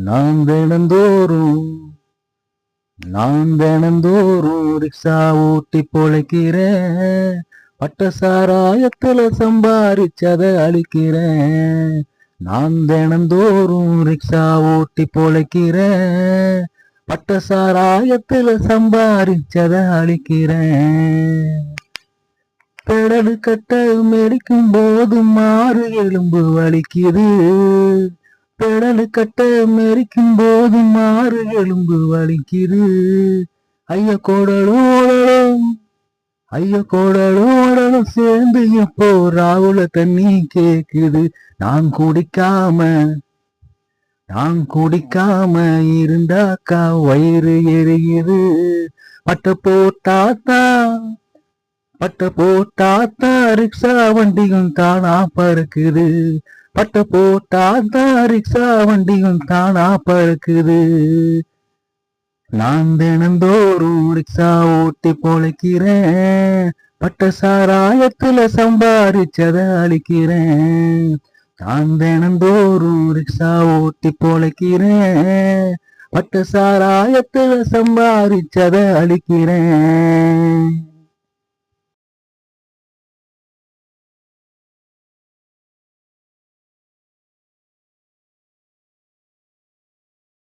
நான் தினந்தோறும் நான் தினந்தோறும் ரிக்ஷா ஓட்டி பொழைக்கிறேன். பட்ட சாராயத்துல சம்பாரிச்சத அழிக்கிறேன். நான் தினந்தோறும் ரிக்ஷா ஓட்டி பொழைக்கிறேன். பட்ட சாராயத்துல சம்பாரிச்சத அழிக்கிறேன். பெடலு கட்ட மெடிக்கும் போது மாறு எலும்பு வலிக்குது. பெடலு கட்ட மெரிக்கும் போது மாறு எலும்பு வலிக்குது. ஐய கோடலும் ஐய கோடலும் சேர்ந்து இப்போ ராவுல தண்ணி கேக்குது. நான் குடிக்காம இருந்தாக்கா வயிறு எரியுது. பட்ட போட்டாத்தா ரிக்ஷா வண்டியும் தானா பறக்குது. பட்ட போட்டாத்தா ரிக்ஷா வண்டியும் தானா பறக்குது. நான் தினந்தோறும் ரிக்ஷா ஓட்டி பொழைக்கிறேன். பட்ட சாராயத்துல சம்பாரிச்சத அழிக்கிறேன். நான் தினந்தோறும் ரிக்ஷா ஓட்டி பொழைக்கிறேன். பட்ட சாராயத்துல சம்பாரிச்சத அழிக்கிறேன்.